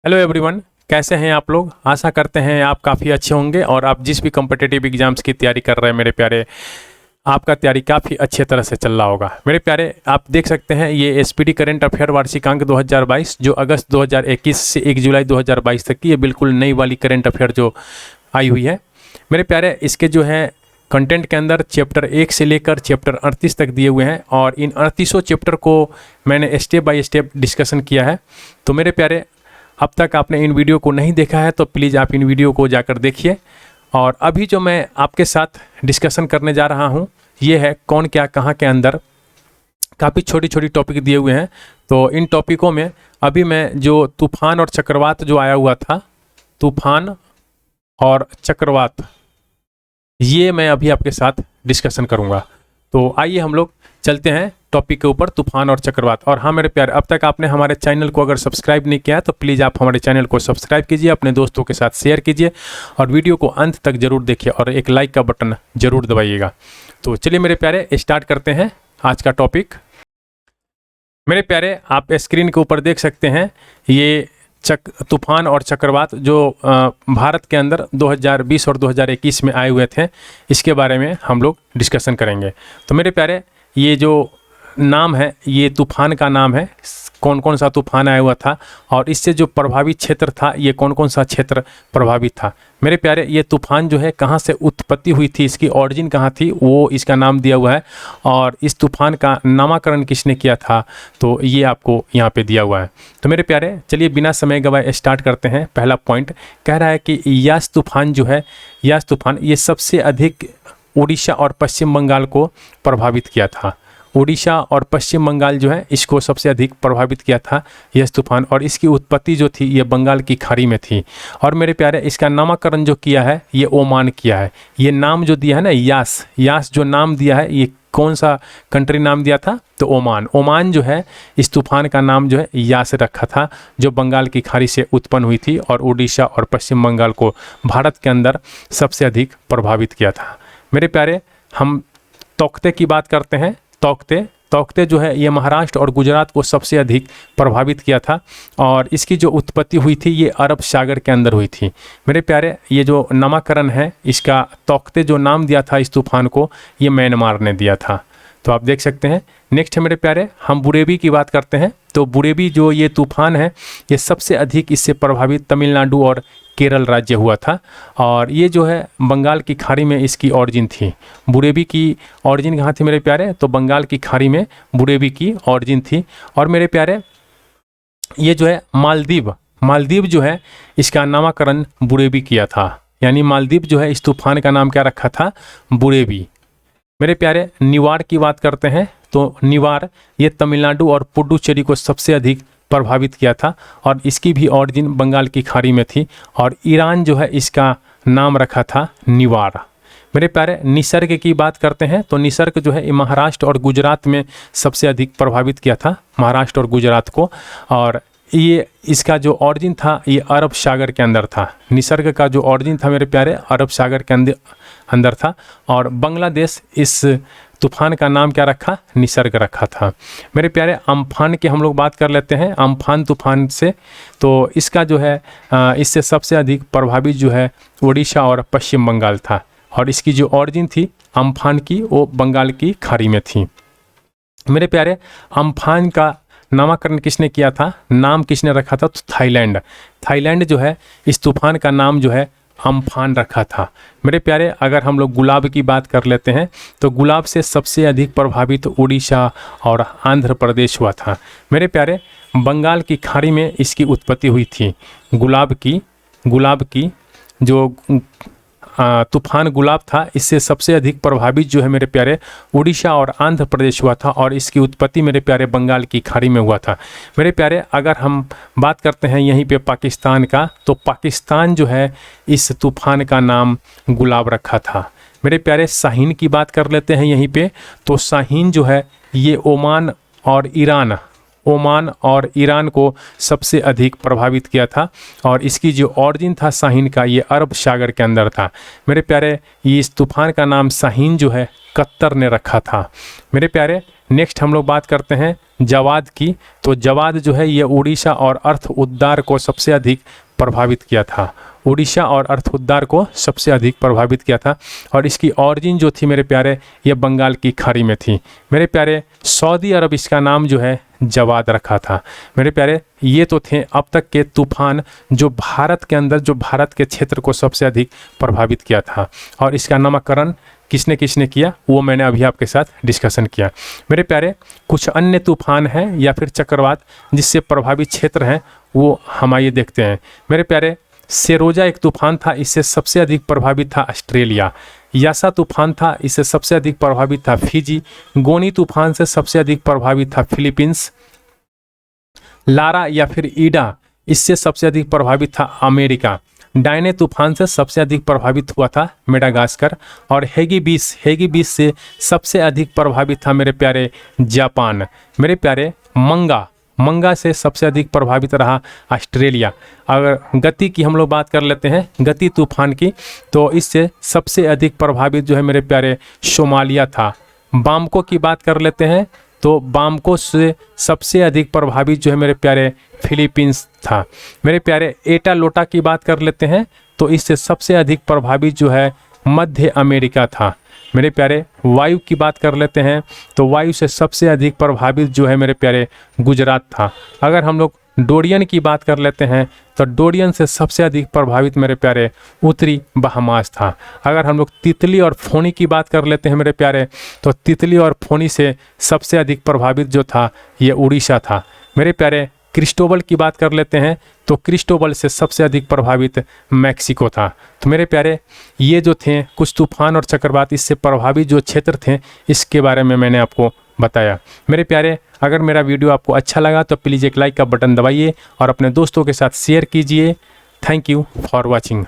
Hello everyone, कैसे हैं आप लोग। आशा करते हैं आप काफ़ी अच्छे होंगे और आप जिस भी कॉम्पिटिटिव एग्जाम्स की तैयारी कर रहे हैं मेरे प्यारे, आपका तैयारी काफ़ी अच्छे तरह से चल रहा होगा। मेरे प्यारे, आप देख सकते हैं ये एसपीडी करंट अफेयर वार्षिकांक 2022 जो अगस्त 2021 से 1 जुलाई 2022 तक की ये बिल्कुल नई वाली करंट अफेयर जो आई हुई है। मेरे प्यारे, इसके जो है कंटेंट के अंदर चैप्टर 1 से लेकर चैप्टर 38 तक दिए हुए हैं और इन 38 चैप्टर को मैंने स्टेप बाय स्टेप डिस्कशन किया है। तो मेरे प्यारे, अब तक आपने इन वीडियो को नहीं देखा है तो प्लीज़ आप इन वीडियो को जाकर देखिए। और अभी जो मैं आपके साथ डिस्कशन करने जा रहा हूँ ये है कौन क्या कहाँ के अंदर काफ़ी छोटी छोटी टॉपिक दिए हुए हैं। तो इन टॉपिकों में अभी मैं जो तूफान और चक्रवात जो आया हुआ था, तूफान और चक्रवात, ये मैं अभी आपके साथ डिस्कशन करूँगा। तो आइए हम लोग चलते हैं टॉपिक के ऊपर, तूफान और चक्रवात। और हाँ मेरे प्यारे, अब तक आपने हमारे चैनल को अगर सब्सक्राइब नहीं किया है तो प्लीज़ आप हमारे चैनल को सब्सक्राइब कीजिए, अपने दोस्तों के साथ शेयर कीजिए और वीडियो को अंत तक जरूर देखिए और एक लाइक का बटन जरूर दबाइएगा। तो चलिए मेरे प्यारे, स्टार्ट करते हैं आज का टॉपिक। मेरे प्यारे, आप स्क्रीन के ऊपर देख सकते हैं ये तूफान और चक्रवात जो भारत के अंदर 2020 और 2021 में आए हुए थे, इसके बारे में हम लोग डिस्कशन करेंगे। तो मेरे प्यारे, ये जो नाम है ये तूफान का नाम है, कौन कौन सा तूफान आया हुआ था और इससे जो प्रभावित क्षेत्र था ये कौन कौन सा क्षेत्र प्रभावित था। मेरे प्यारे, ये तूफान जो है कहाँ से उत्पत्ति हुई थी, इसकी ऑरिजिन कहाँ थी, वो इसका नाम दिया हुआ है। और इस तूफान का नामकरण किसने किया था तो ये आपको यहाँ पे दिया हुआ है। तो मेरे प्यारे, चलिए बिना समय गवाए स्टार्ट करते हैं। पहला पॉइंट कह रहा है कि यास तूफान जो है, यास तूफान ये सबसे अधिक उड़ीसा और पश्चिम बंगाल को प्रभावित किया था। उड़ीसा और पश्चिम बंगाल जो है इसको सबसे अधिक प्रभावित किया था यह तूफान, और इसकी उत्पत्ति जो थी ये बंगाल की खाड़ी में थी। और मेरे प्यारे, इसका नामकरण जो किया है ये ओमान किया है। ये नाम जो दिया है ना, यास, यास जो नाम दिया है ये कौन सा कंट्री नाम दिया था तो ओमान। ओमान जो है इस तूफान का नाम जो है यास रखा था, जो बंगाल की खाड़ी से उत्पन्न हुई थी और उड़ीसा और पश्चिम बंगाल को भारत के अंदर सबसे अधिक प्रभावित किया था। मेरे प्यारे, हम तौकते की बात करते हैं। तौकते जो है ये महाराष्ट्र और गुजरात को सबसे अधिक प्रभावित किया था और इसकी जो उत्पत्ति हुई थी ये अरब सागर के अंदर हुई थी। मेरे प्यारे, ये जो नामकरण है इसका, तौकते जो नाम दिया था इस तूफान को ये म्यांमार ने दिया था। तो आप देख सकते हैं। नेक्स्ट है मेरे प्यारे, हम बुरेवी की बात करते हैं। तो बुरेवी जो ये तूफान है ये सबसे अधिक इससे प्रभावित तमिलनाडु और केरल राज्य हुआ था और ये जो है बंगाल की खाड़ी में इसकी ऑरिजिन थी। बुरेवी की ऑरिजिन कहाँ थी मेरे प्यारे तो बंगाल की खाड़ी में बुरेवी की ऑरिजिन थी। और मेरे प्यारे, ये जो है मालदीव जो है इसका नामकरण बुरेवी किया था, यानी मालदीव जो है इस तूफान का नाम क्या रखा था, बुरेवी। मेरे प्यारे, निवार की बात करते हैं। तो निवार ये तमिलनाडु और पुडुचेरी को सबसे अधिक प्रभावित किया था और इसकी भी ऑरिजिन बंगाल की खाड़ी में थी और ईरान जो है इसका नाम रखा था निवार। मेरे प्यारे, निसर्ग की बात करते हैं। तो निसर्ग जो है महाराष्ट्र और गुजरात में सबसे अधिक प्रभावित किया था, महाराष्ट्र और गुजरात को, और ये इसका जो ऑरिजिन था ये अरब सागर के अंदर था। निसर्ग का जो ऑरिजिन था मेरे प्यारे अरब सागर के अंदर था और बांग्लादेश इस तूफान का नाम क्या रखा, निसर्ग रखा था। मेरे प्यारे, अम्फान की हम लोग बात कर लेते हैं, अम्फान तूफान से। तो इसका जो है इससे सबसे अधिक प्रभावित जो है उड़ीसा और पश्चिम बंगाल था और इसकी जो ऑरिजिन थी अम्फान की वो बंगाल की खाड़ी में थी। मेरे प्यारे, अम्फान का नामकरण किसने किया था, नाम किसने रखा था तो थाईलैंड जो है इस तूफान का नाम जो है अम्फान रखा था। मेरे प्यारे, अगर हम लोग गुलाब की बात कर लेते हैं तो गुलाब से सबसे अधिक प्रभावित उड़ीसा और आंध्र प्रदेश हुआ था। मेरे प्यारे, बंगाल की खाड़ी में इसकी उत्पत्ति हुई थी। गुलाब की जो तूफान गुलाब था इससे सबसे अधिक प्रभावित जो है मेरे प्यारे उड़ीसा और आंध्र प्रदेश हुआ था और इसकी उत्पत्ति मेरे प्यारे बंगाल की खाड़ी में हुआ था। मेरे प्यारे, अगर हम बात करते हैं यहीं पे पाकिस्तान का, तो पाकिस्तान जो है इस तूफान का नाम गुलाब रखा था। मेरे प्यारे, शाहीन की बात कर लेते हैं यहीं पे। तो शाहीन जो है ये ओमान और ईरान को सबसे अधिक प्रभावित किया था और इसकी जो ऑरिजिन था शाहीन का ये अरब सागर के अंदर था। मेरे प्यारे, ये इस तूफान का नाम शाहीन जो है कतर ने रखा था। मेरे प्यारे, नेक्स्ट हम लोग बात करते हैं जवाद की। तो जवाद जो है ये उड़ीसा और अर्थ उद्धार को सबसे अधिक प्रभावित किया था। उड़ीसा और अर्थ उद्धार को सबसे अधिक प्रभावित किया था और इसकी ऑरिजिन जो थी मेरे प्यारे ये बंगाल की खाड़ी में थी। मेरे प्यारे सऊदी अरब इसका नाम जो है जवाद रखा था। मेरे प्यारे ये तो थे अब तक के तूफान जो भारत के अंदर, जो भारत के क्षेत्र को सबसे अधिक प्रभावित किया था और इसका नामकरण किसने किसने किया वो मैंने अभी आपके साथ डिस्कशन किया। मेरे प्यारे कुछ अन्य तूफान हैं या फिर चक्रवात जिससे प्रभावित क्षेत्र हैं वो हम आइए देखते हैं। मेरे प्यारे सेरोजा एक तूफान था, इससे सबसे अधिक प्रभावित था ऑस्ट्रेलिया। यासा तूफान था, इससे सबसे अधिक प्रभावित था फिजी। गोनी तूफान से सबसे अधिक प्रभावित था फिलीपींस। लारा या फिर ईडा इससे सबसे अधिक प्रभावित था अमेरिका। डायने तूफान से सबसे अधिक प्रभावित हुआ था मेडागास्कर। और हेगिबिस से सबसे अधिक प्रभावित था मेरे प्यारे जापान। मेरे प्यारे मंगा से सबसे अधिक प्रभावित रहा ऑस्ट्रेलिया। अगर गति की हम लोग बात कर लेते हैं, गति तूफान की, तो इससे सबसे अधिक प्रभावित जो है मेरे प्यारे सोमालिया था। बामको की बात कर लेते हैं तो बामको से सबसे अधिक प्रभावित जो है मेरे प्यारे फिलीपींस था। मेरे प्यारे एटा लोटा की बात कर लेते हैं तो इससे सबसे अधिक प्रभावित जो है मध्य अमेरिका था। मेरे प्यारे वायु की बात कर लेते हैं तो वायु से सबसे अधिक प्रभावित जो है मेरे प्यारे गुजरात था। अगर हम लोग डोरियन की बात कर लेते हैं तो डोरियन से सबसे अधिक प्रभावित मेरे प्यारे उत्तरी बहामास था। अगर हम लोग तितली और फोनी की बात कर लेते हैं मेरे प्यारे तो तितली और फोनी से सबसे अधिक प्रभावित जो था ये उड़ीसा था। मेरे प्यारे क्रिस्टोबल की बात कर लेते हैं तो क्रिस्टोबल से सबसे अधिक प्रभावित मैक्सिको था। तो मेरे प्यारे ये जो थे कुछ तूफान और चक्रवात इससे प्रभावित जो क्षेत्र थे इसके बारे में मैंने आपको बताया। मेरे प्यारे अगर मेरा वीडियो आपको अच्छा लगा तो प्लीज़ एक लाइक का बटन दबाइए और अपने दोस्तों के साथ शेयर कीजिए। Thank you for watching.